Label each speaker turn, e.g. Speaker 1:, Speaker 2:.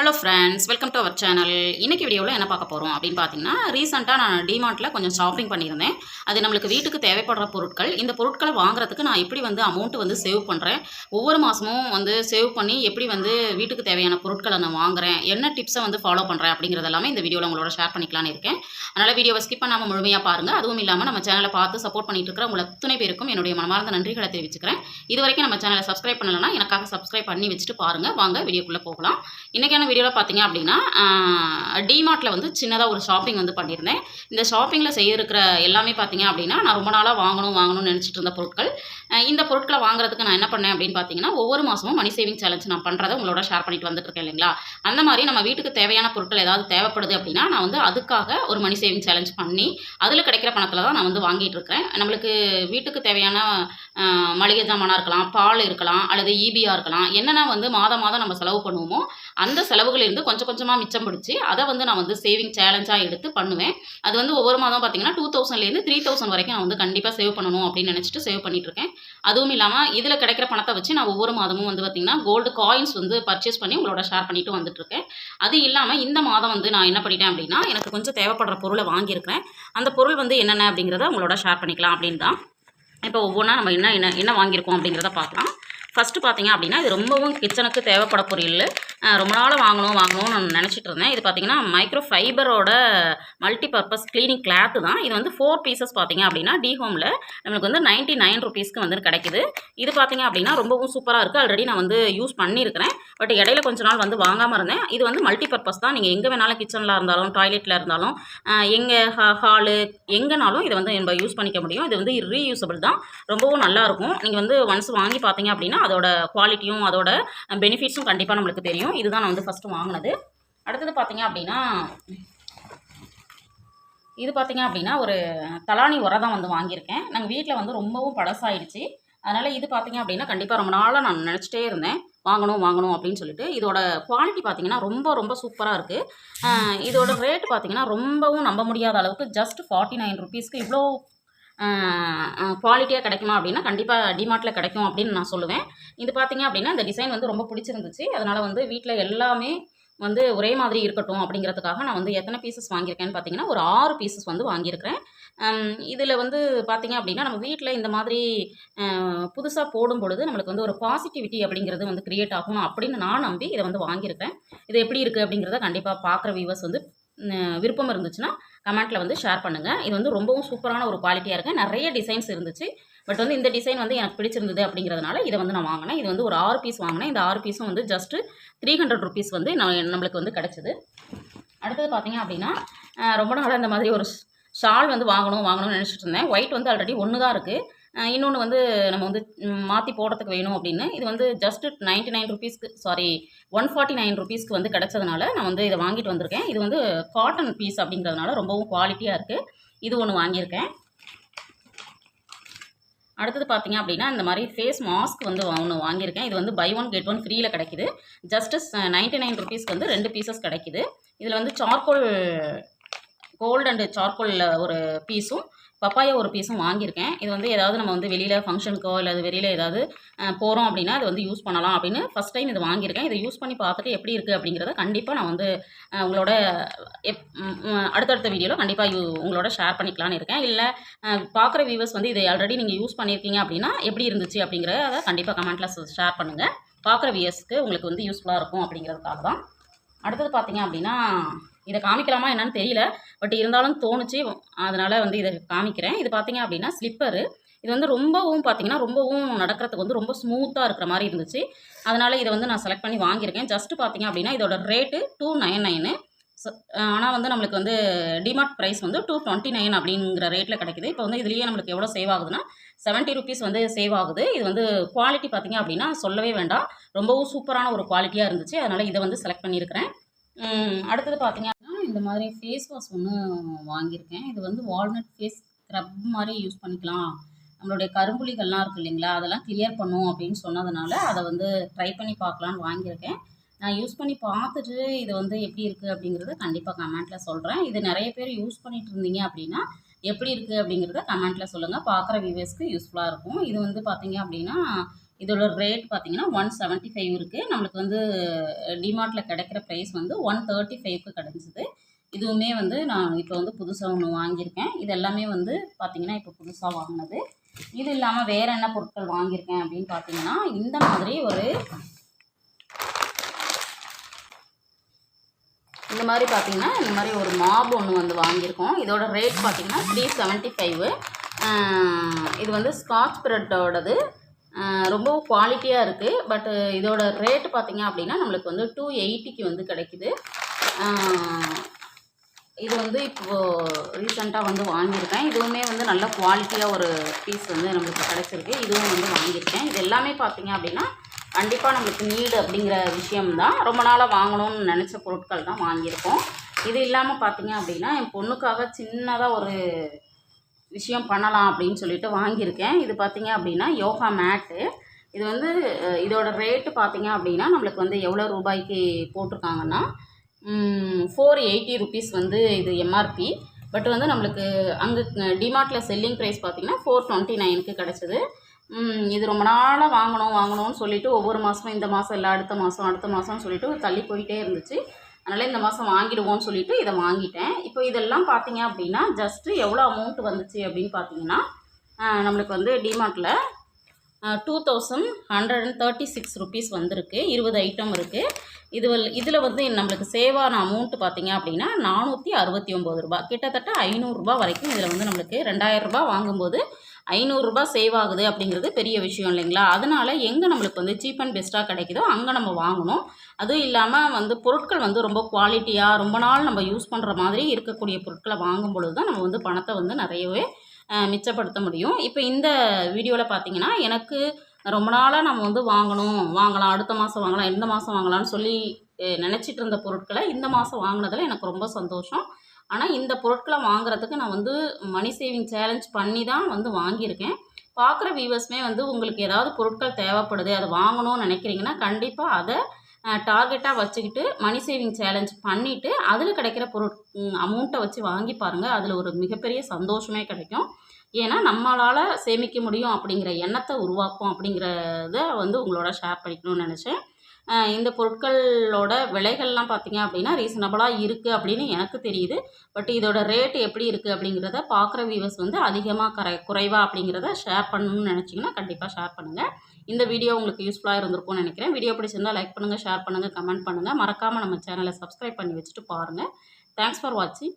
Speaker 1: Hello friends, welcome to our channel. இன்னைக்கு வீடியோவில் என்ன பார்க்க போகிறோம் அப்படின்னு பார்த்தீங்கன்னா, ரீசெண்டாக நான் டிமார்ட்டில் கொஞ்சம் ஷாப்பிங் பண்ணியிருந்தேன். அது நம்மளுக்கு வீட்டுக்கு தேவைப்படுற பொருட்கள். இந்த பொருட்களை வாங்குறதுக்கு நான் எப்படி அமௌண்ட் சேவ் பண்ணுறேன், ஒவ்வொரு மாதமும் சேவ் பண்ணி எப்படி வீட்டுக்கு தேவையான பொருட்களை நான் வாங்குறேன், என்ன டிப்ஸை ஃபாலோ பண்ணுறேன் அப்படிங்கிறது எல்லாமே இந்த வீடியோவில் உங்களோட ஷேர் பண்ணிக்கலான்னு இருக்கேன். அதனால் வீடியோவை ஸ்கிப் பண்ணாமல் முழுமையாக பாருங்கள். அதுவும் இல்லாமல் நம்ம சேனலை பார்த்து சப்போர்ட் பண்ணிட்டு இருக்கிற உங்களை அத்தனை பேருக்கும் என்னுடைய மனமார்ந்த நன்றிகளை தெரிவிச்சுக்கிறேன். இது வரைக்கும் நம்ம சேனலை சப்ஸ்கிரைப் பண்ணலைன்னா எனக்காக சப்ஸ்கிரைப் பண்ணி வச்சுட்டு பாருங்கள். வாங்க வீடியோக்குள்ளே போகலாம். இன்றைக்கான வீடியோவில் பார்த்தீங்க அப்படின்னா, டிமார்ட்டில் சின்னதாக ஒரு ஷாப்பிங் பண்ணியிருந்தேன். இந்த ஷாப்பிங்கில் செய்யிருக்கிற எல்லாமே பார்த்தீங்க அப்படின்னா, நான் ரொம்ப நாளாக வாங்கணும்னு நினச்சிட்டு இருந்த பொருட்கள். இந்த பொருட்களை வாங்குறதுக்கு நான் என்ன பண்ணேன் அப்படின்னு பார்த்தீங்கன்னா, ஒவ்வொரு மாதமும் மணி சேவிங் சேலஞ்ச் நான் பண்ணுறதை உங்களோட ஷேர் பண்ணிட்டு வந்துட்டுருக்கேன் இல்லைங்களா. அந்த மாதிரி நம்ம வீட்டுக்கு தேவையான பொருட்கள் ஏதாவது தேவைப்படுது அப்படின்னா, நான் அதுக்காக ஒரு மணி சேவிங் சேலஞ்ச் பண்ணி அதில் கிடைக்கிற பணத்தில் தான் நான் வாங்கிட்டு இருக்கிறேன். நம்மளுக்கு வீட்டுக்கு தேவையான மளிகை ஜாமானாக இருக்கலாம், பால் இருக்கலாம், அல்லது ஈபியாக இருக்கலாம். என்னென்ன மாதம் மாதம் நம்ம செலவு பண்ணுவோமோ அந்த செலவுகளிலிருந்து கொஞ்சம் கொஞ்சமாக மிச்சம் பிடிச்சி அதை நான் சேவிங் சேலஞ்சாக எடுத்து பண்ணுவேன். அது ஒவ்வொரு மாதம் பார்த்தீங்கன்னா 2000லேருந்து 3000 வரைக்கும் நான் கண்டிப்பாக சேவ் பண்ணணும் அப்படின்னு நினச்சிட்டு சேவ் பண்ணிட்டு இருக்கேன். அதுவும் இல்லாமல் இதில் கிடைக்கிற பணத்தை வச்சு நான் ஒவ்வொரு மாதமும் பார்த்தீங்கன்னா கோல்டு காயின்ஸ் பர்ச்சேஸ் பண்ணி உங்களோட ஷேர் பண்ணிட்டு வந்துட்டு இருக்கேன். அது இல்லாமல் இந்த மாதம் நான் என்ன பண்ணிட்டேன் அப்படின்னா, எனக்கு கொஞ்சம் தேவைப்படுற பொருளை வாங்கியிருக்கிறேன். அந்த பொருள் என்னென்ன அப்படிங்கிறத உங்களோட ஷேர் பண்ணிக்கலாம் அப்படின்னு தான். இப்போ ஒவ்வொன்றா நம்ம என்ன வாங்கியிருக்கோம் அப்படிங்கிறத பார்க்கலாம். ஃபஸ்ட்டு பார்த்தீங்க அப்படின்னா, இது ரொம்பவும் கிச்சனுக்கு தேவைப்பட பொருள். ரொம்ப நாளாக வாங்கணும்னு நான் நினச்சிட்டு இருந்தேன். இது பார்த்தீங்கன்னா மைக்ரோ ஃபைபரோட மல்டி பர்பஸ் க்ளீனிங் கிளாத்து தான். இது 4 பீசஸ் பார்த்தீங்க அப்படின்னா டிஹோமில் நம்மளுக்கு 99 ருபீஸ்க்கு கிடைக்குது. இது பார்த்தீங்க அப்படின்னா ரொம்பவும் சூப்பராக இருக்குது. ஆல்ரெடி நான் யூஸ் பண்ணியிருக்கிறேன். பட் இடையில கொஞ்ச நாள் வாங்காமல் இருந்தேன். இது மல்டி பர்பஸ் தான். நீங்கள் எங்கே வேணாலும் கிச்சனில் இருந்தாலும், டாய்லெட்டில் இருந்தாலும், எங்கே ஹாலு எங்கேனாலும் இதை நம்ம யூஸ் பண்ணிக்க முடியும். இது ரீயூசபிள் தான். ரொம்பவும் நல்லாயிருக்கும். நீங்கள் ஒன்ஸ் வாங்கி பார்த்தீங்க அப்படின்னா அதோட குவாலிட்டியும் அதோட பெனிஃபிட்ஸும் கண்டிப்பாக நம்மளுக்கு தெரியும். இதுதான் நான் ஃபஸ்ட்டு வாங்கினது. அடுத்தது பார்த்தீங்க அப்படின்னா, இது பார்த்தீங்க அப்படின்னா ஒரு தலானி உரம் தான் வாங்கியிருக்கேன். நாங்கள் வீட்டில் ரொம்பவும் பழசாயிடுச்சு. அதனால் இது பார்த்தீங்க அப்படின்னா கண்டிப்பாக ரொம்ப நாளாக நான் நினச்சிட்டே இருந்தேன் வாங்கணும் அப்படின்னு சொல்லிட்டு. இதோட குவாலிட்டி பார்த்தீங்கன்னா ரொம்ப ரொம்ப சூப்பராக இருக்குது. இதோட ரேட் பார்த்தீங்கன்னா ரொம்பவும் நம்ப முடியாத அளவுக்கு ஜஸ்ட் 49 ருபீஸ்க்கு இவ்வளோ குவாலிட்டியாக கிடைக்குமா அப்படின்னா கண்டிப்பாக டிமார்ட்டில் கிடைக்கும் அப்படின்னு நான் சொல்லுவேன். இது பார்த்தீங்க அப்படின்னா இந்த டிசைன் ரொம்ப பிடிச்சிருந்துச்சு. அதனால் வீட்டில் எல்லாமே ஒரே மாதிரி இருக்கட்டும் அப்படிங்கிறதுக்காக நான் எத்தனை பீசஸ் வாங்கியிருக்கேன்னு பார்த்தீங்கன்னா ஒரு 6 பீசஸ் வாங்கியிருக்கிறேன். இதில் பார்த்தீங்க அப்படின்னா நம்ம வீட்டில் இந்த மாதிரி புதுசாக போடும் பொழுது நம்மளுக்கு ஒரு பாசிட்டிவிட்டி அப்படிங்கிறது கிரியேட் ஆகும் அப்படின்னு நான் நம்பி இதை வாங்கியிருக்கேன். இது எப்படி இருக்குது அப்படிங்கிறத கண்டிப்பாக பார்க்குற வியூவர்ஸ் விருப்பம் இருந்துச்சுன்னா கமெண்ட்டில் ஷேர் பண்ணுங்கள். இது ரொம்பவும் சூப்பரான ஒரு குவாலிட்டியாக இருக்குது. நிறைய டிசைன்ஸ் இருந்துச்சு. பட் இந்த டிசைன் எனக்கு பிடிச்சிருந்தது அப்படிங்கிறதுனால இதை நான் வாங்கினேன். இது ஒரு 6 பீஸ் வாங்கினேன். இந்த 6 பீஸும் ஜஸ்ட்டு 300 ருபீஸ் நம்மளுக்கு கிடைச்சிது. அடுத்தது பார்த்தீங்க அப்படின்னா, ரொம்ப நாளாக இந்த மாதிரி ஒரு ஷால் வாங்கணும்னு நினச்சிட்டு இருந்தேன். ஒயிட் ஆல்ரெடி ஒன்று தான் இருக்குது. இன்னொன்று நம்ம மாற்றி போடுறதுக்கு வேணும் அப்படின்னு இது ஜஸ்ட்டு 99 ருபீஸ்க்கு 149 ருபீஸ்க்கு கிடைச்சதுனால நான் இதை வாங்கிட்டு வந்திருக்கேன். இது காட்டன் பீஸ் அப்படிங்கிறதுனால ரொம்பவும் குவாலிட்டியாக இருக்குது. இது ஒன்று வாங்கியிருக்கேன். அடுத்தது பார்த்தீங்க அப்படின்னா இந்த மாதிரி ஃபேஸ் மாஸ்க் ஒன்று வாங்கியிருக்கேன். இது பை ஒன் கெட் ஒன் ஃப்ரீயில் கிடைக்கிது. ஜஸ்ட்டு 99 ருபீஸ்க்கு 2 பீசஸ் கிடைக்கிது. இதில் சார்கோல் கோல்டு அண்டு சார்கோலில் ஒரு பீஸும் பப்பாயா ஒரு பீஸும் வாங்கியிருக்கேன். இது ஏதாவது நம்ம வெளியில் ஃபங்க்ஷனுக்கோ இல்லை வெளியில் ஏதாவது போகிறோம் அப்படின்னா அது யூஸ் பண்ணலாம் அப்படின்னு ஃபஸ்ட் டைம் இது வாங்கியிருக்கேன். இதை யூஸ் பண்ணி பார்த்துட்டு எப்படி இருக்குது அப்படிங்கிறத கண்டிப்பாக நான் உங்களோட அடுத்தடுத்த வீடியோவில் கண்டிப்பாக உங்களோட ஷேர் பண்ணிக்கலான்னு இருக்கேன். இல்லை பார்க்குற வியூவர்ஸ் இதை ஆல்ரெடி நீங்கள் யூஸ் பண்ணியிருக்கீங்க அப்படின்னா எப்படி இருந்துச்சு அப்படிங்கிறத கண்டிப்பாக கமெண்ட்டில் ஷேர் பண்ணுங்கள். பார்க்குற வியூவர்ஸ்க்கு உங்களுக்கு யூஸ்ஃபுல்லாக இருக்கும் அப்படிங்கிறதுக்காக தான். அடுத்தது பார்த்தீங்க அப்படின்னா, இதை காமிக்கலாமா என்னன்னு தெரியல. பட் இருந்தாலும் தோணுச்சு. அதனால் இதை காமிக்கிறேன். இது பார்த்தீங்க அப்படின்னா ஸ்லிப்பரு. இது ரொம்பவும் பார்த்தீங்கன்னா ரொம்பவும் நடக்கிறதுக்கு ரொம்ப ஸ்மூத்தாக இருக்கிற மாதிரி இருந்துச்சு. அதனால் இதை நான் செலக்ட் பண்ணி வாங்கியிருக்கேன். ஜஸ்ட்டு பார்த்தீங்க அப்படின்னா இதோட ரேட்டு 299. ஆனால் நம்மளுக்கு டிமார்ட் ப்ரைஸ் 229 அப்படிங்கிற ரேட்டில் கிடைக்குது. இப்போ இதுலேயே நம்மளுக்கு எவ்வளோ சேவ் ஆகுதுன்னா 70 ருபீஸ் சேவ் ஆகுது. இது குவாலிட்டி பார்த்தீங்க அப்படின்னா சொல்லவே வேண்டாம். ரொம்பவும் சூப்பரான ஒரு குவாலிட்டியாக இருந்துச்சு. அதனால் இதை செலக்ட் பண்ணியிருக்கிறேன். அடுத்தது பார்த்தீங்க அப்படின்னா இந்த மாதிரி ஃபேஸ் வாஷ் ஒன்று வாங்கியிருக்கேன். இது வால்நட் ஃபேஸ் ஸ்க்ரப் மாதிரி யூஸ் பண்ணிக்கலாம். நம்மளுடைய கரும்புள்ளிகள்லாம் இருக்குது இல்லைங்களா, அதெல்லாம் கிளியர் பண்ணும் அப்படின்னு சொன்னதுனால அதை ட்ரை பண்ணி பார்க்கலான்னு வாங்கியிருக்கேன். நான் யூஸ் பண்ணி பார்த்துட்டு இது எப்படி இருக்குது அப்படிங்கிறத கண்டிப்பாக கமெண்ட்டில் சொல்கிறேன். இது நிறைய பேர் யூஸ் பண்ணிட்டு இருந்தீங்க அப்படின்னா எப்படி இருக்குது அப்படிங்கிறத கமெண்ட்டில் சொல்லுங்கள். பார்க்குற வியூவர்ஸ்க்கு யூஸ்ஃபுல்லாக இருக்கும். இது பார்த்தீங்க அப்படின்னா இதோட ரேட் பார்த்தீங்கன்னா 175 இருக்குது. நம்மளுக்கு வந்து டிமார்ட்டில் கிடைக்கிற ப்ரைஸ் வந்து 135க்கு கிடச்சிது. இதுவுமே வந்து நான் இப்போ வந்து புதுசாக ஒன்று வாங்கியிருக்கேன். இது எல்லாமே வந்து பார்த்தீங்கன்னா இப்போ புதுசாக வாங்கினது. இது இல்லாமல் வேறு என்ன பொருட்கள் வாங்கியிருக்கேன் அப்படின்னு பார்த்தீங்கன்னா, இந்த மாதிரி பார்த்தீங்கன்னா இந்த மாதிரி ஒரு மாப் ஒன்று வந்து வாங்கியிருக்கோம். இதோட ரேட் பார்த்தீங்கன்னா 375. இது வந்து ஸ்காட்ச் ப்ரெட்டோடது. ரொம்ப குவாலிட்டியாக இருக்குது. பட்டு இதோட ரேட்டு பார்த்தீங்க அப்படின்னா நம்மளுக்கு வந்து 280க்கு வந்து கிடைக்குது. இது வந்து இப்போது ரீசெண்டாக வந்து வாங்கியிருக்கேன். இதுவுமே வந்து நல்ல குவாலிட்டியாக ஒரு பீஸ் வந்து நம்மளுக்கு கிடச்சிருக்கு. இதுவும் வந்து வாங்கியிருக்கேன். இது எல்லாமே பார்த்தீங்க அப்படின்னா கண்டிப்பாக நம்மளுக்கு நீடு அப்படிங்கிற விஷயம்தான். ரொம்ப நாளாக வாங்கணும்னு நினச்ச பொருட்கள் தான் வாங்கியிருக்கோம். இது இல்லாமல் பார்த்தீங்க அப்படின்னா என் பொண்ணுக்காக சின்னதாக ஒரு விஷயம் பண்ணலாம் அப்படின்னு சொல்லிட்டு வாங்கியிருக்கேன். இது பார்த்தீங்க அப்படின்னா யோகா மேட்டு. இது வந்து இதோட ரேட்டு பார்த்தீங்க அப்படின்னா நம்மளுக்கு வந்து எவ்வளோ ரூபாய்க்கு போட்டிருக்காங்கன்னா 480 ருபீஸ் வந்து இது எம்ஆர்பி. பட் வந்து நம்மளுக்கு அங்கே டிமார்ட்டில் செல்லிங் ப்ரைஸ் பார்த்தீங்கன்னா 429க்கு கிடச்சிது. இது ரொம்ப நாளாக வாங்கணும்னு சொல்லிவிட்டு ஒவ்வொரு மாதமும் இந்த மாதம் இல்லை அடுத்த மாதம்னு சொல்லிட்டு தள்ளி போயிட்டே இருந்துச்சு. அதனால் இந்த மாதம் வாங்கிடுவோம்னு சொல்லிவிட்டு இதை வாங்கிட்டேன். இப்போ இதெல்லாம் பார்த்தீங்க அப்படின்னா ஜஸ்ட்டு எவ்வளோ அமௌண்ட் வந்துச்சு அப்படின்னு பார்த்தீங்கன்னா நம்மளுக்கு வந்து டிமார்ட்டில் 2136 ருபீஸ் வந்திருக்கு. 20 ஐட்டம் இருக்குது. இதில் வந்து நம்மளுக்கு சேவான அமௌண்ட்டு பார்த்தீங்க அப்படின்னா 469 ரூபா. கிட்டத்தட்ட 500 ரூபா வரைக்கும் இதில் வந்து நம்மளுக்கு 2000 ரூபா வாங்கும்போது 500 ரூபா சேவ் ஆகுது அப்படிங்கிறது பெரிய விஷயம் இல்லைங்களா? அதனால் எங்கே நம்மளுக்கு வந்து சீப் அண்ட் பெஸ்ட்டாக கிடைக்குதோ அங்கே நம்ம வாங்கணும். அதுவும் இல்லாமல் வந்து பொருட்கள் வந்து ரொம்ப குவாலிட்டியாக ரொம்ப நாள் நம்ம யூஸ் பண்ணுற மாதிரி இருக்கக்கூடிய பொருட்களை வாங்கும் பொழுது தான் நம்ம வந்து பணத்தை வந்து நிறையவே மிச்சப்படுத்த முடியும். இப்போ இந்த வீடியோவில் பார்த்தீங்கன்னா எனக்கு ரொம்ப நாளாக நம்ம வந்து வாங்கலாம் அடுத்த மாதம் வாங்கலாம் இந்த மாதம் வாங்கலாம்னு சொல்லி நினச்சிட்டு இருந்த பொருட்களை இந்த மாதம் வாங்கினதில் எனக்கு ரொம்ப சந்தோஷம். ஆனால் இந்த பொருட்களை வாங்குறதுக்கு நான் வந்து மணி சேவிங் சேலஞ்ச் பண்ணி தான் வந்து வாங்கியிருக்கேன். பார்க்குற வியூவர்ஸுமே வந்து உங்களுக்கு ஏதாவது பொருட்கள் தேவைப்படுது அதை வாங்கணும்னு நினைக்கிறீங்கன்னா கண்டிப்பாக அதை டார்கெட்டாக வச்சுக்கிட்டு மணி சேவிங் சேலஞ்ச் பண்ணிவிட்டு அதில் கிடைக்கிற அமௌண்ட்டை வச்சு வாங்கி பாருங்கள். அதில் ஒரு மிகப்பெரிய சந்தோஷமே கிடைக்கும். ஏன்னா நம்மளால் சேமிக்க முடியும் அப்படிங்கிற எண்ணத்தை உருவாக்கும் அப்படிங்கிறத வந்து உங்களோட ஷேர் பண்ணிக்கணும்னு நினச்சேன். இந்த பொருட்களோட விலைகள்லாம் பார்த்தீங்க அப்படின்னா ரீசனபிளாக இருக்குது அப்படின்னு எனக்கு தெரியுது. பட் இதோட ரேட்டு எப்படி இருக்குது அப்படிங்கிறத பார்க்குற வியூவர்ஸ் வந்து அதிகமாக குறைவா அப்படிங்கிறத ஷேர் பண்ணணும்னு நினச்சிங்கன்னா கண்டிப்பாக ஷேர் பண்ணுங்கள். இந்த வீடியோ உங்களுக்கு யூஸ்ஃபுல்லாக இருந்திருக்கும்னு நினைக்கிறேன். வீடியோ பிடிச்சிருந்தால் லைக் பண்ணுங்கள், ஷேர் பண்ணுங்கள், கமெண்ட் பண்ணுங்கள். மறக்காமல் நம்ம சேனலை சப்ஸ்கிரைப் பண்ணி வச்சுட்டு பாருங்கள். தேங்க்ஸ் ஃபார் வாட்சிங்.